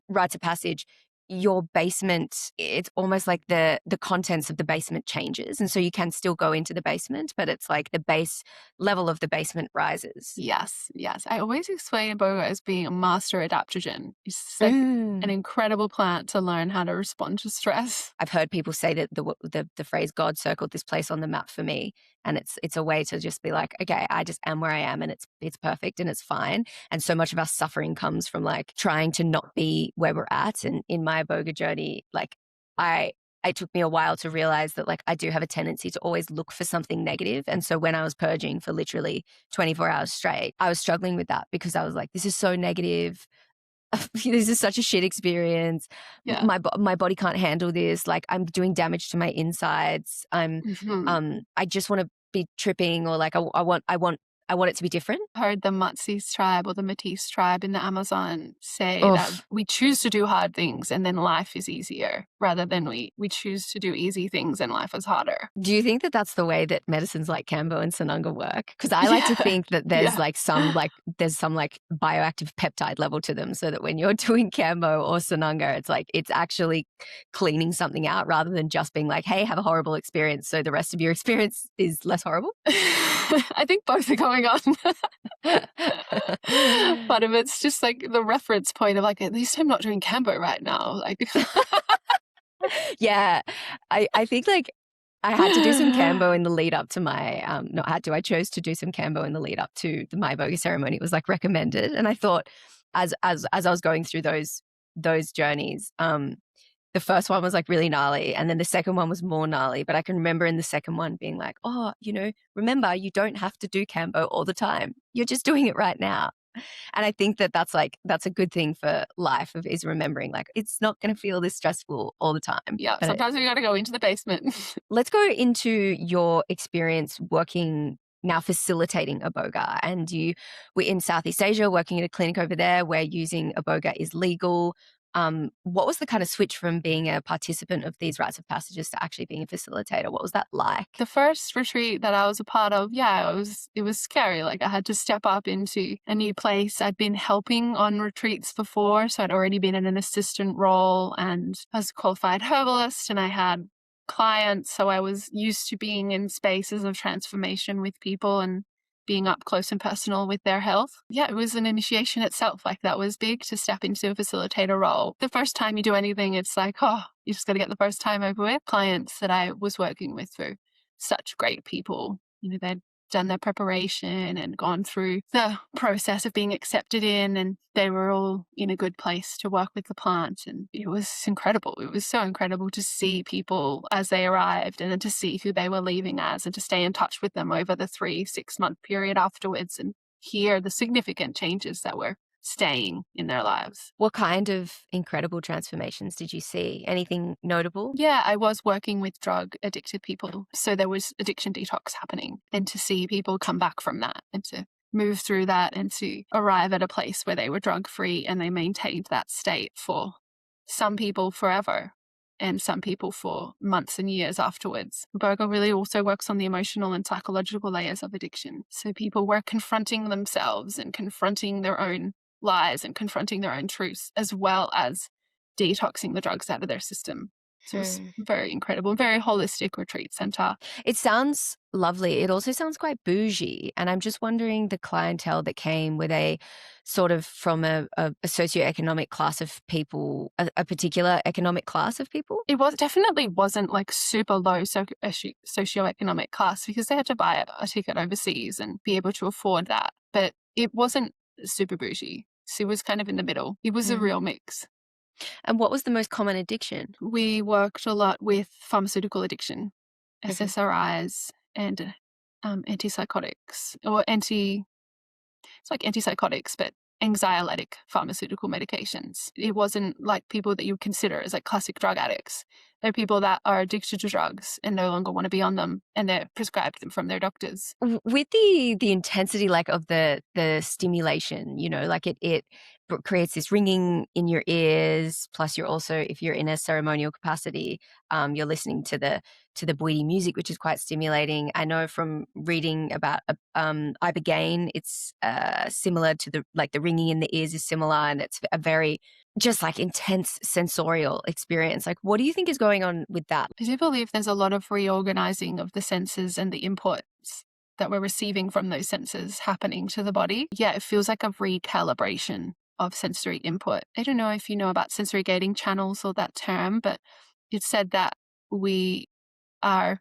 rites of passage, your basement, it's almost like the contents of the basement changes. And so you can still go into the basement, but it's like the base level of the basement rises. Yes. I always explain Iboga as being a master adaptogen. It's like an incredible plant to learn how to respond to stress. I've heard people say that the phrase God circled this place on the map for me. And it's a way to just be like, okay, I just am where I am and it's perfect and it's fine. And so much of our suffering comes from like trying to not be where we're at. And in my Iboga journey, like it took me a while to realize that like I do have a tendency to always look for something negative. And so when I was purging for literally 24 hours straight, I was struggling with that because I was like, this is so negative. this is such a shit experience. Yeah. My body can't handle this. Like, I'm doing damage to my insides. I just want to be tripping, or like I want it to be different. Heard the Matsis tribe or the Métis tribe in the Amazon say that Oof. we choose to do hard things and then life is easier, rather than we choose to do easy things and life is harder. Do you think that that's the way that medicines like Kambo and Sananga work? Because I like to think that there's some bioactive peptide level to them, so that when you're doing Kambo or Sananga, it's like it's actually cleaning something out rather than just being like, hey, have a horrible experience, so the rest of your experience is less horrible. I think both are going on. Part of it's just like the reference point of like, at least I'm not doing Kambo right now. Like, yeah, I think like I had to do some Kambo in the lead up to my I chose to do some Kambo in the lead up to my Iboga ceremony. It was like recommended, and I thought as I was going through those journeys, the first one was like really gnarly, and then the second one was more gnarly. But I can remember in the second one being like, oh, remember, you don't have to do Kambo all the time. You're just doing it right now. And I think that that's a good thing for life, is remembering like it's not going to feel this stressful all the time. Yeah, sometimes we got to go into the basement. Let's go into your experience working now facilitating Iboga, and you were in Southeast Asia working at a clinic over there where using Iboga is legal. What was the kind of switch from being a participant of these rites of passages to actually being a facilitator? What was that like? The first retreat that I was a part of, it was scary. Like, I had to step up into a new place. I'd been helping on retreats before, so I'd already been in an assistant role, and I was a qualified herbalist, and I had clients, so I was used to being in spaces of transformation with people and being up close and personal with their health. Yeah, it was an initiation itself. Like, that was big to step into a facilitator role. The first time you do anything, it's like, oh, you just got to get the first time over with. Clients that I was working with were such great people. They'd done their preparation and gone through the process of being accepted in, and they were all in a good place to work with the plant. And it was incredible. It was so incredible to see people as they arrived, and then to see who they were leaving as, and to stay in touch with them over the 3-6 month period afterwards, and hear the significant changes that were staying in their lives. What kind of incredible transformations did you see? Anything notable? Yeah, I was working with drug addicted people. So there was addiction detox happening, and to see people come back from that and to move through that and to arrive at a place where they were drug free and they maintained that state for some people forever and some people for months and years afterwards. Iboga really also works on the emotional and psychological layers of addiction. So people were confronting themselves and confronting their own lies and confronting their own truths, as well as detoxing the drugs out of their system. So it was very incredible, very holistic retreat center. It sounds lovely. It also sounds quite bougie. And I'm just wondering, the clientele that came, were they sort of from a socioeconomic class of people, a particular economic class of people? It definitely wasn't like super low socioeconomic class, because they had to buy a ticket overseas and be able to afford that. But it wasn't super bougie. So it was kind of in the middle. It was a real mix. And what was the most common addiction? We worked a lot with pharmaceutical addiction, SSRIs and antipsychotics, or it's like antipsychotics, but anxiolytic pharmaceutical medications. It wasn't like people that you would consider as like classic drug addicts. They're people that are addicted to drugs and no longer want to be on them, and they're prescribed them from their doctors. With the intensity like of the stimulation, like it creates this ringing in your ears. Plus, you're also, if you're in a ceremonial capacity, you're listening to the Bwiti music, which is quite stimulating. I know from reading about Ibogaine, it's similar to the ringing in the ears is similar, and it's a very just like intense sensorial experience. Like, what do you think is going on with that? I do believe there's a lot of reorganizing of the senses and the inputs that we're receiving from those senses happening to the body. Yeah, it feels like a recalibration of sensory input. I don't know if you know about sensory gating channels or that term, but it's said that we are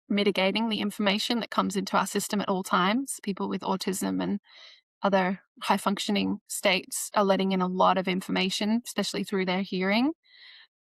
mitigating the information that comes into our system at all times. People with autism and other high functioning states are letting in a lot of information, especially through their hearing,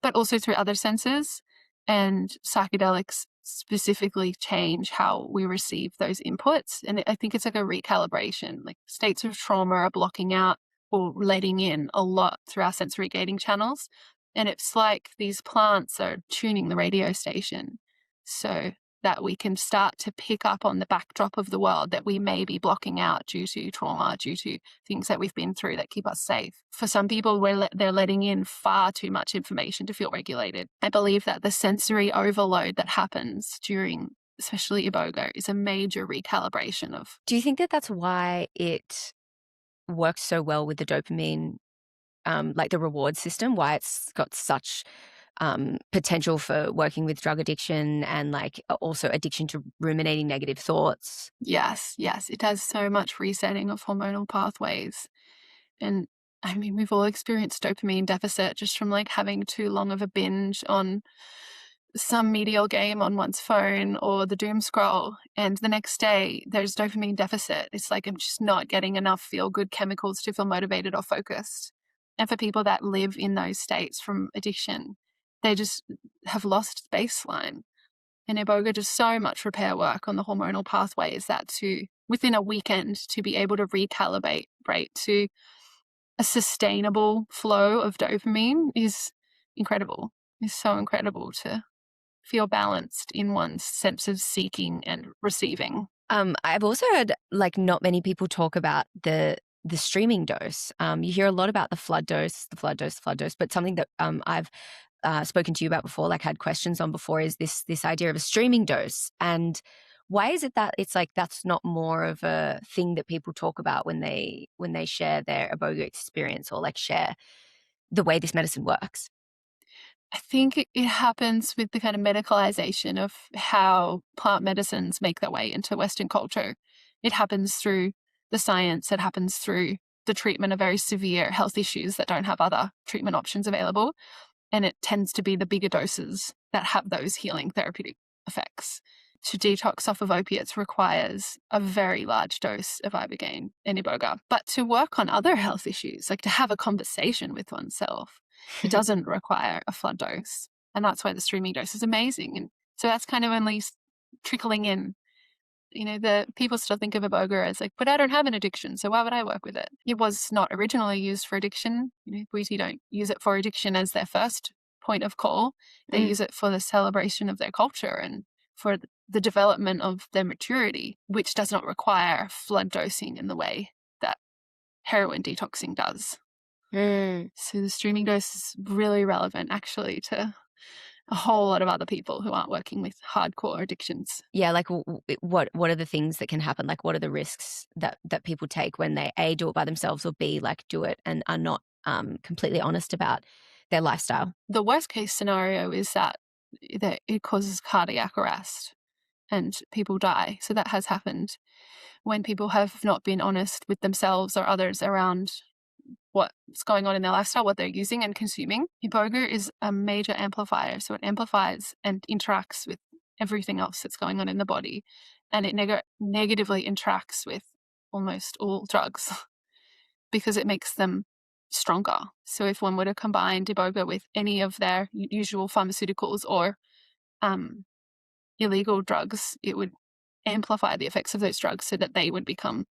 but also through other senses. And psychedelics specifically change how we receive those inputs. And I think it's like a recalibration. Like, states of trauma are blocking out or letting in a lot through our sensory gating channels. And it's like these plants are tuning the radio station so that we can start to pick up on the backdrop of the world that we may be blocking out due to trauma, due to things that we've been through that keep us safe. For some people, they're letting in far too much information to feel regulated. I believe that the sensory overload that happens during especially Iboga is a major recalibration of. Do you think that that's why it works so well with the dopamine, like the reward system, why it's got such potential for working with drug addiction and like also addiction to ruminating negative thoughts? Yes, it does so much resetting of hormonal pathways. And I mean, we've all experienced dopamine deficit just from like having too long of a binge on some medial game on one's phone or the doom scroll. And the next day there's dopamine deficit. It's like I'm just not getting enough feel good chemicals to feel motivated or focused. And for people that live in those states from addiction, they just have lost baseline. And Iboga does so much repair work on the hormonal pathways that to within a weekend to be able to recalibrate to a sustainable flow of dopamine is incredible. Is so incredible to feel balanced in one's sense of seeking and receiving. I've also heard like not many people talk about the streaming dose. You hear a lot about the flood dose, but something that I've spoken to you about before, like had questions on before, is this idea of a streaming dose. And why is it that it's like that's not more of a thing that people talk about when they share their Iboga experience or like share the way this medicine works? I think it happens with the kind of medicalization of how plant medicines make their way into Western culture. It happens through the science, it happens through the treatment of very severe health issues that don't have other treatment options available. And it tends to be the bigger doses that have those healing therapeutic effects. To detox off of opiates requires a very large dose of ibogaine and iboga. But to work on other health issues, like to have a conversation with oneself, it doesn't require a flood dose. And that's why the streaming dose is amazing. And so that's kind of only trickling in. You know, the people still think of Iboga as like, but I don't have an addiction, so why would I work with it? It was not originally used for addiction. You know, Bwiti don't use it for addiction as their first point of call. They use it for the celebration of their culture and for the development of their maturity, which does not require flood dosing in the way that heroin detoxing does. So the streaming dose is really relevant actually to a whole lot of other people who aren't working with hardcore addictions. Yeah, like what are the things that can happen? Like what are the risks that people take when they A, do it by themselves, or B, like do it and are not completely honest about their lifestyle? The worst case scenario is that it causes cardiac arrest and people die. So that has happened when people have not been honest with themselves or others around what's going on in their lifestyle, what they're using and consuming. Iboga is a major amplifier. So it amplifies and interacts with everything else that's going on in the body. And it negatively interacts with almost all drugs because it makes them stronger. So if one were to combine Iboga with any of their usual pharmaceuticals or illegal drugs, it would amplify the effects of those drugs so that they would become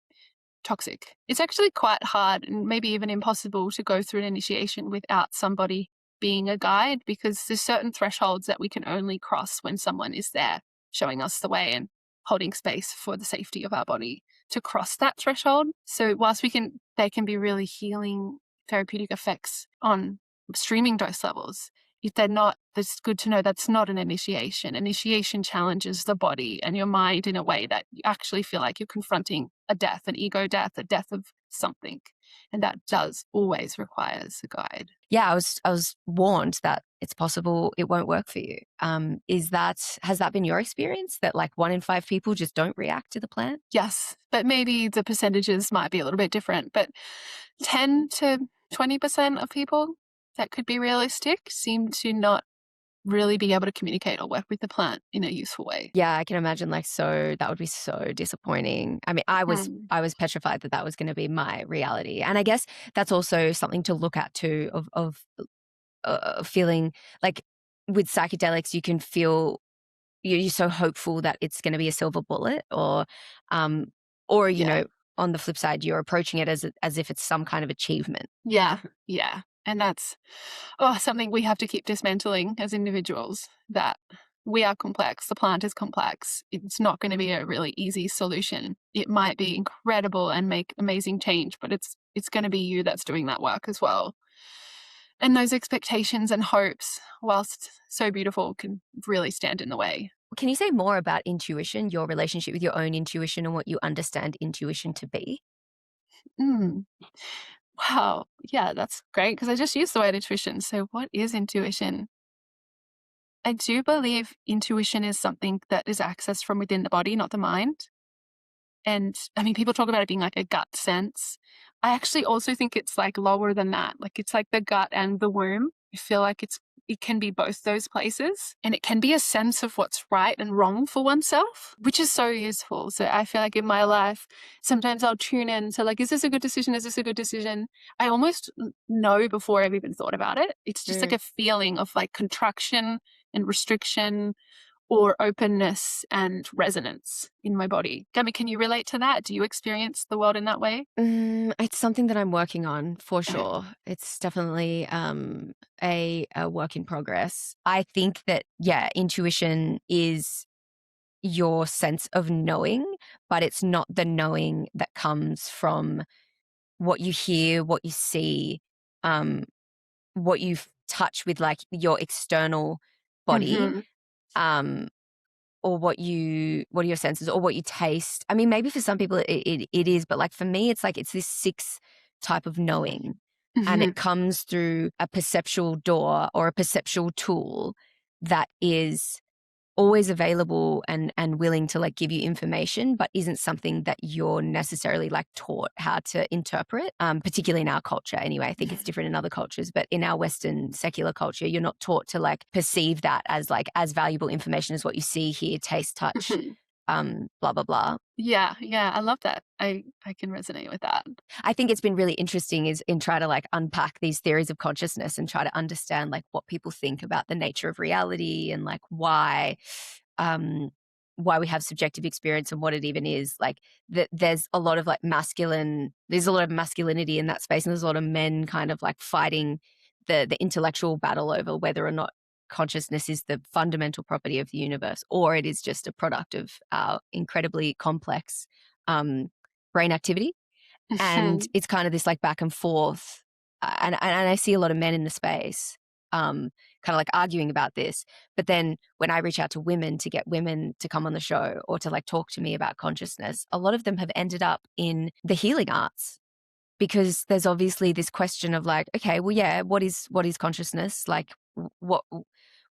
toxic. It's actually quite hard and maybe even impossible to go through an initiation without somebody being a guide, because there's certain thresholds that we can only cross when someone is there showing us the way and holding space for the safety of our body to cross that threshold. So whilst there can be really healing therapeutic effects on streaming dose levels, if they're not, it's good to know that's not an initiation. Initiation challenges the body and your mind in a way that you actually feel like you're confronting a death, an ego death, a death of something. And that does always requires a guide. Yeah, I was warned that it's possible it won't work for you. Has that been your experience, that like 1 in 5 people just don't react to the plant? Yes, but maybe the percentages might be a little bit different, but 10 to 20% of people, that could be realistic, seem to not really be able to communicate or work with the plant in a useful way. Yeah, I can imagine that would be so disappointing. I mean, I was petrified that was going to be my reality. And I guess that's also something to look at too, of feeling like with psychedelics, you can feel you're so hopeful that it's going to be a silver bullet or you know, on the flip side, you're approaching it as if it's some kind of achievement. Yeah. Yeah. And that's something we have to keep dismantling as individuals, that we are complex. The plant is complex. It's not going to be a really easy solution. It might be incredible and make amazing change, but it's going to be you that's doing that work as well. And those expectations and hopes, whilst so beautiful, can really stand in the way. Can you say more about intuition, your relationship with your own intuition and what you understand intuition to be? Mm. Wow. Yeah, that's great, because I just used the word intuition. So what is intuition? I do believe intuition is something that is accessed from within the body, not the mind. And I mean, people talk about it being like a gut sense. I actually also think it's like lower than that. Like it's like the gut and the womb. I feel like it can be both those places, and it can be a sense of what's right and wrong for oneself, which is so useful. So I feel like in my life, sometimes I'll tune in to like, is this a good decision? Is this a good decision? I almost know before I've even thought about it. It's just like a feeling of like contraction and restriction, or openness and resonance in my body. Gabby, can you relate to that? Do you experience the world in that way? It's something that I'm working on for Okay. sure. It's definitely a work in progress. I think that, yeah, intuition is your sense of knowing, but it's not the knowing that comes from what you hear, what you see, what you touch with like your external body. Mm-hmm. Um, or what are your senses, or what you taste. I mean, maybe for some people it is, but like for me, it's like it's this sixth type of knowing, and Mm-hmm. it comes through a perceptual door or a perceptual tool that is always available and willing to like give you information, but isn't something that you're necessarily like taught how to interpret, particularly in our culture anyway. I think it's different in other cultures, but in our Western secular culture, you're not taught to like perceive that as like as valuable information as what you see, hear, taste, touch, blah, blah, blah. Yeah, yeah, I love that. I can resonate with that. I think it's been really interesting is in try to like unpack these theories of consciousness and try to understand like what people think about the nature of reality and like why we have subjective experience and what it even is. Like that there's a lot of like there's a lot of masculinity in that space, and there's a lot of men kind of like fighting the intellectual battle over whether or not consciousness is the fundamental property of the universe, or it is just a product of our incredibly complex brain activity. And it's kind of this like back and forth. And I see a lot of men in the space kind of like arguing about this. But then when I reach out to women to get women to come on the show or to like talk to me about consciousness, a lot of them have ended up in the healing arts, because there's obviously this question of like, okay, well, yeah, what is consciousness? Like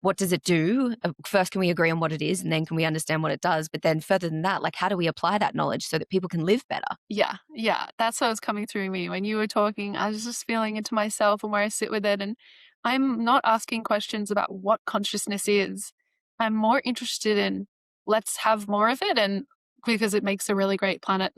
what does it do? First, can we agree on what it is, and then can we understand what it does? But then further than that, like how do we apply that knowledge so that people can live better? Yeah, yeah, that's what was coming through me when you were talking. I was just feeling into myself and where I sit with it. And I'm not asking questions about what consciousness is. I'm more interested in let's have more of it, and because it makes a really great planet.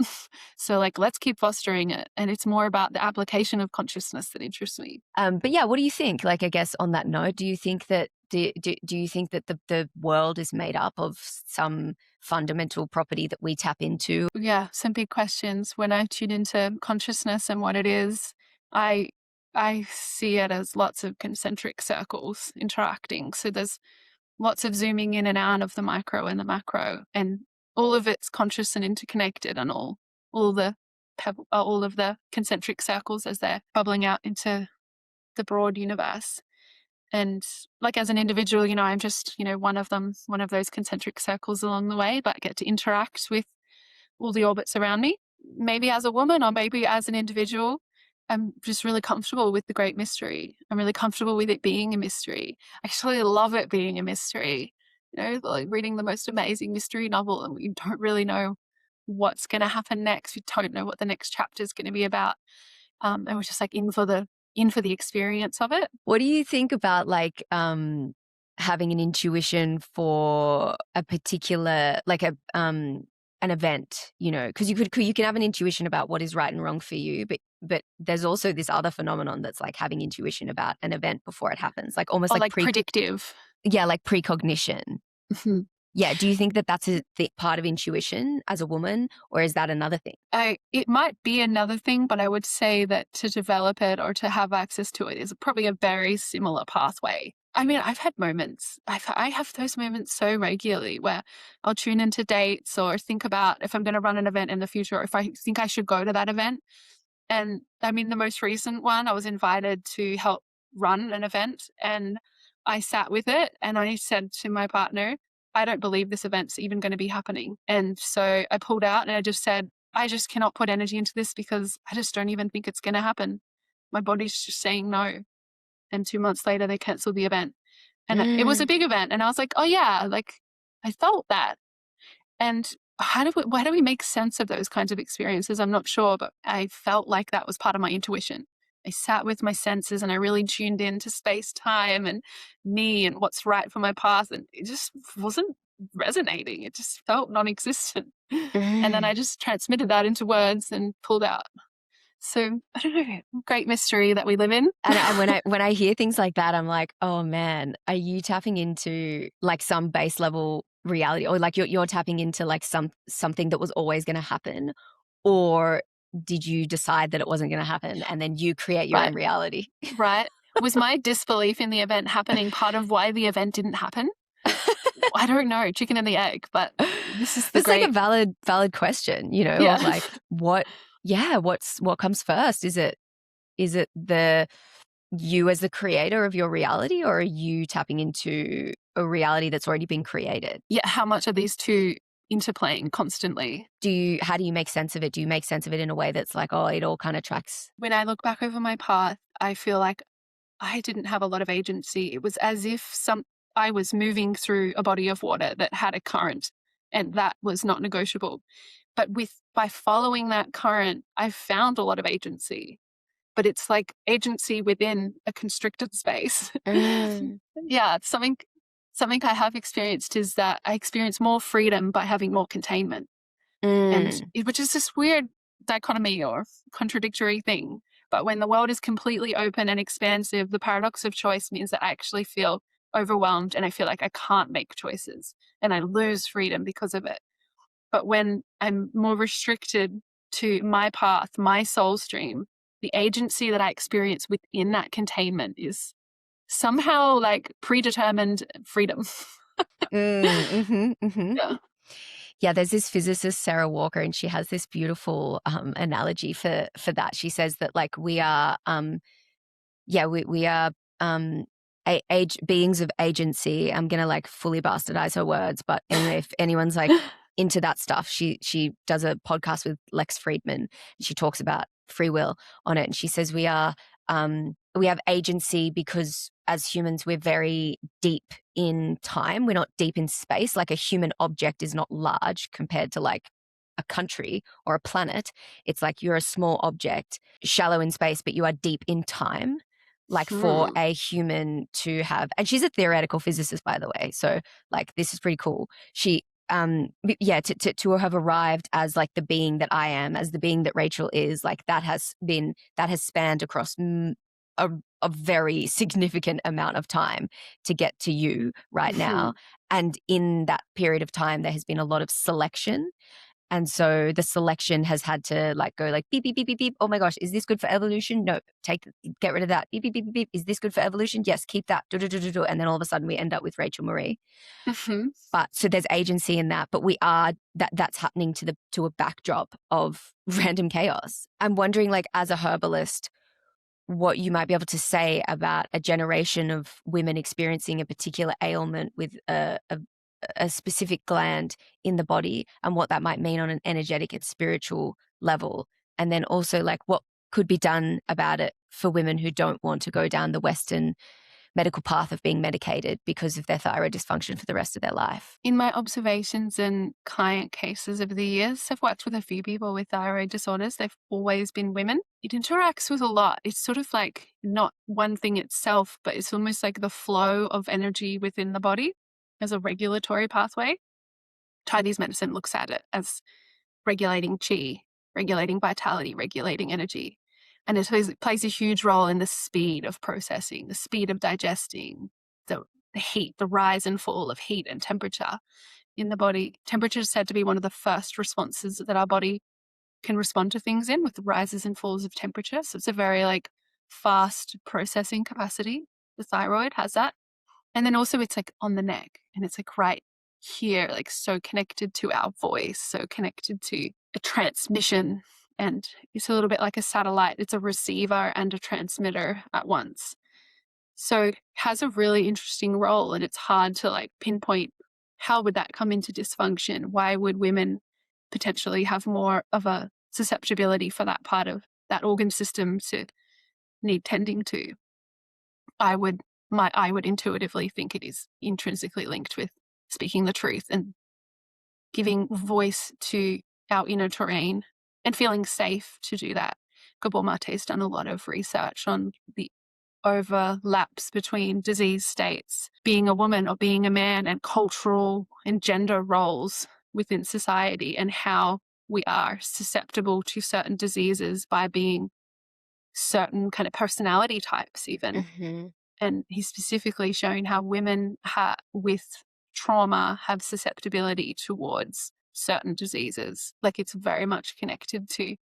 So like let's keep fostering it. And it's more about the application of consciousness that interests me. But yeah, what do you think? Like, I guess on that note, do you think that do you think that the world is made up of some fundamental property that we tap into? Yeah, some big questions. When I tune into consciousness and what it is, I I see it as lots of concentric circles interacting. So there's lots of zooming in and out of the micro and the macro, and all of it's conscious and interconnected, and all of the concentric circles as they're bubbling out into the broad universe. And like as an individual, I'm just, one of them, one of those concentric circles along the way, but get to interact with all the orbits around me. Maybe as a woman or maybe as an individual, I'm just really comfortable with the great mystery. I'm really comfortable with it being a mystery. I actually love it being a mystery. Like reading the most amazing mystery novel and we don't really know what's going to happen next. We don't know what the next chapter is going to be about. And we're just like in for the experience of it. What do you think about like having an intuition for a particular like an event, because you can have an intuition about what is right and wrong for you, but there's also this other phenomenon that's like having intuition about an event before it happens, like almost Or like like predictive. yeah, like precognition. Yeah. Do you think that that's a part of intuition as a woman, or is that another thing? It might be another thing, but I would say that to develop it or to have access to it is probably a very similar pathway. I mean, I've had moments, I have those moments so regularly where I'll tune into dates or think about if I'm going to run an event in the future, or if I think I should go to that event. And I mean, the most recent one, I was invited to help run an event, and I sat with it and I said to my partner, I don't believe this event's even going to be happening. And so I pulled out and I just said, I just cannot put energy into this because I just don't even think it's going to happen. My body's just saying no. And 2 months later, they canceled the event. And it was a big event. And I was like, oh, yeah, like I felt that. And why do we make sense of those kinds of experiences? I'm not sure, but I felt like that was part of my intuition. I sat with my senses and I really tuned into space, time, and me and what's right for my path. And it just wasn't resonating. It just felt non-existent. And then I just transmitted that into words and pulled out. So I don't know, great mystery that we live in. And when I hear things like that, I'm like, oh man, are you tapping into like some base level reality, or like you're tapping into like something that was always going to happen, or did you decide that it wasn't going to happen and then you create your own reality? Right. Was my disbelief in the event happening part of why the event didn't happen? I don't know, chicken and the egg, but this is like a valid question, you know, yeah. of like what comes first? Is it the you as the creator of your reality, or are you tapping into a reality that's already been created? Yeah, how much are these two interplaying constantly? How do you make sense of it? Do you make sense of it in a way that's like, oh, it all kind of tracks? When I look back over my path, I feel like I didn't have a lot of agency. It was as if I was moving through a body of water that had a current, and that was not negotiable. But by following that current, I found a lot of agency. But it's like agency within a constricted space. Yeah, something I have experienced is that I experience more freedom by having more containment. Which is this weird dichotomy or contradictory thing. But when the world is completely open and expansive, the paradox of choice means that I actually feel overwhelmed and I feel like I can't make choices and I lose freedom because of it. But when I'm more restricted to my path, my soul stream, the agency that I experience within that containment is somehow like predetermined freedom. Yeah, there's this physicist, Sarah Walker, and she has this beautiful analogy for that. She says that like we are, we are beings of agency. I'm gonna like fully bastardize her words, but anyway, if anyone's like into that stuff, she does a podcast with Lex Friedman, and she talks about free will on it, and she says we have agency because as humans we're very deep in time. We're not deep in space. Like a human object is not large compared to like a country or a planet. It's like you're a small object, shallow in space, but you are deep in time. Like for a human to have, and she's a theoretical physicist, by the way. So like this is pretty cool. She to have arrived as like the being that I am, as the being that Rachel is, like that has spanned across a very significant amount of time to get to you right now. And in that period of time, there has been a lot of selection. And so the selection has had to like go like beep, beep, beep, beep, beep. Oh my gosh, is this good for evolution? No, get rid of that. Beep, beep, beep, beep, beep. Is this good for evolution? Yes, keep that. Do, do, do, do, do. And then all of a sudden we end up with Rachel Marie. But so there's agency in that, but we are that's happening to a backdrop of random chaos. I'm wondering, like, as a herbalist, what you might be able to say about a generation of women experiencing a particular ailment with a specific gland in the body, and what that might mean on an energetic and spiritual level. And then also like what could be done about it for women who don't want to go down the Western medical path of being medicated because of their thyroid dysfunction for the rest of their life. In my observations and client cases over the years, I've worked with a few people with thyroid disorders. They've always been women. It interacts with a lot. It's sort of like not one thing itself, but it's almost like the flow of energy within the body as a regulatory pathway. Chinese medicine looks at it as regulating qi, regulating vitality, regulating energy. And it plays a huge role in the speed of processing, the speed of digesting, the the heat, the rise and fall of heat and temperature in the body. Temperature is said to be one of the first responses that our body can respond to things in, with rises and falls of temperature. So it's a very like fast processing capacity. The thyroid has that. And then also it's like on the neck, and it's like right here, like so connected to our voice, so connected to a transmission. And it's a little bit like a satellite. It's a receiver and a transmitter at once. So it has a really interesting role, and it's hard to like pinpoint how would that come into dysfunction? Why would women potentially have more of a susceptibility for that part of that organ system to need tending to? I would intuitively think it is intrinsically linked with speaking the truth and giving voice to our inner terrain and feeling safe to do that. Gabon has done a lot of research on the overlaps between disease states, being a woman or being a man, and cultural and gender roles within society, and how we are susceptible to certain diseases by being certain kind of personality types even. Mm-hmm. And he's specifically shown how women with trauma have susceptibility towards certain diseases. Like it's very much connected to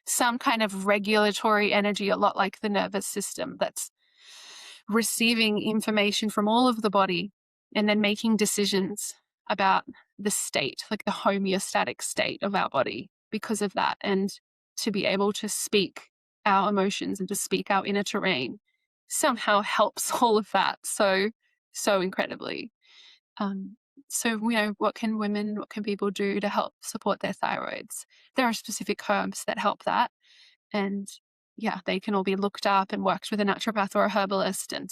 some kind of regulatory energy, a lot like the nervous system, that's receiving information from all of the body and then making decisions about the state, like the homeostatic state of our body because of that. And to be able to speak our emotions and to speak our inner terrain somehow helps all of that so incredibly. So, what can people do to help support their thyroids? There are specific herbs that help that. And yeah, they can all be looked up and worked with a naturopath or a herbalist, and,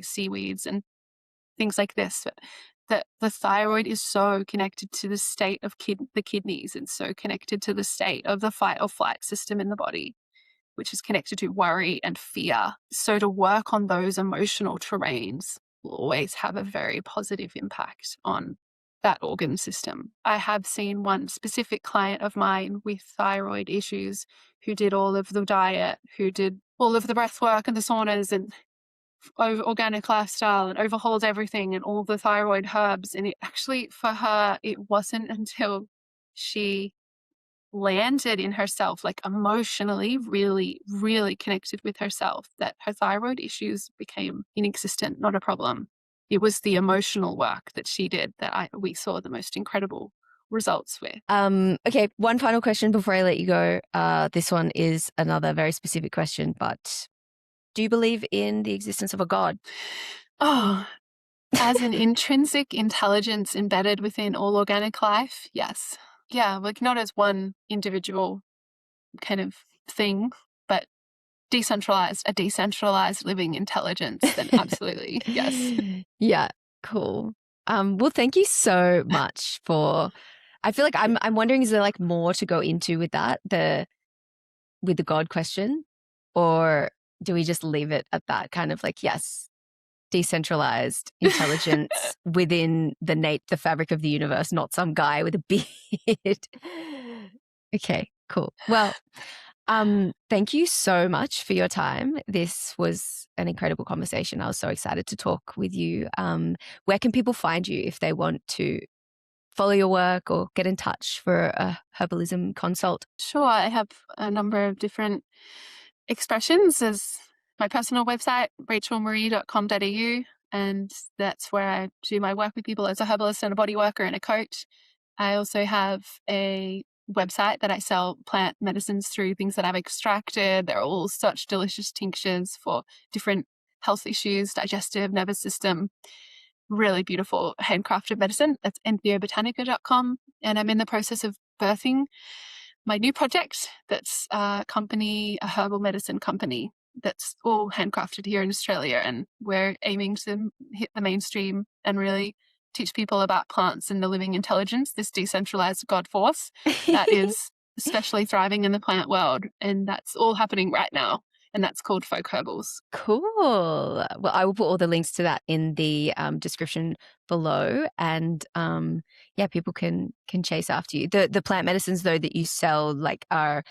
seaweeds and things like this. But the thyroid is so connected to the state of the kidneys, and so connected to the state of the fight or flight system in the body, which is connected to worry and fear. So to work on those emotional terrains will always have a very positive impact on that organ system. I have seen one specific client of mine with thyroid issues who did all of the diet, who did all of the breath work and the saunas and organic lifestyle and overhauled everything and all the thyroid herbs. And it actually, for her, it wasn't until she landed in herself, like emotionally really, really connected with herself, that her thyroid issues became inexistent, not a problem. It was the emotional work that she did that we saw the most incredible results with. Okay, one final question before I let you go. This one is another very specific question, but do you believe in the existence of a God? Oh, as an intrinsic intelligence embedded within all organic life, yes. Yeah, like not as one individual kind of thing, but a decentralized living intelligence, then absolutely, yes. Yeah, cool. Well, thank you so much I feel like I'm wondering, is there like more to go into with that, with the God question, or do we just leave it at that kind of like, yes, decentralized intelligence within the fabric of the universe, not some guy with a beard? Okay, cool. Well, thank you so much for your time. This was an incredible conversation. I was so excited to talk with you. Where can people find you if they want to follow your work or get in touch for a herbalism consult? Sure, I have a number of different expressions. There's my personal website, rachelmarie.com.au, and that's where I do my work with people as a herbalist and a body worker and a coach. I also have a website that I sell plant medicines through, things that I've extracted. They're all such delicious tinctures for different health issues, digestive, nervous system, really beautiful handcrafted medicine. That's entheobotanica.com. And I'm in the process of birthing my new project that's a herbal medicine company that's all handcrafted here in Australia. And we're aiming to hit the mainstream and really teach people about plants and the living intelligence, this decentralized God force that is especially thriving in the plant world. And that's all happening right now. And that's called Folk Herbals. Cool. Well, I will put all the links to that in the description below, and yeah, people can chase after you. The plant medicines though that you sell, like, are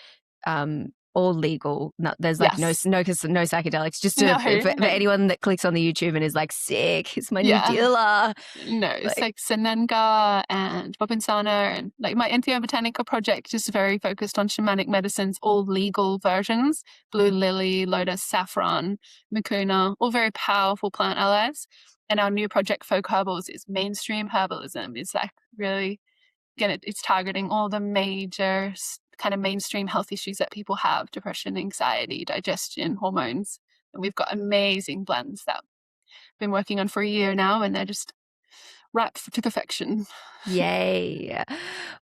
all legal. No, there's like Yes. no psychedelics. Just No, for anyone that clicks on the YouTube and is like, sick, it's my new yeah. dealer. No, it's like Senenga and Bobinsana, and like my Entheobotanica project is very focused on shamanic medicines, all legal versions, blue lily, lotus, saffron, mucuna, all very powerful plant allies. And our new project, Folk Herbals, is mainstream herbalism. It's like really, again, it's targeting all the major kind of mainstream health issues that people have: depression, anxiety, digestion, hormones. And we've got amazing blends that I've been working on for a year now, and they're just wrapped to perfection. Yay.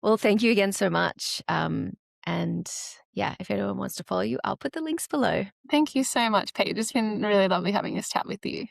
Well, thank you again so much. And yeah, if anyone wants to follow you, I'll put the links below. Thank you so much, Paige. It's been really lovely having this chat with you.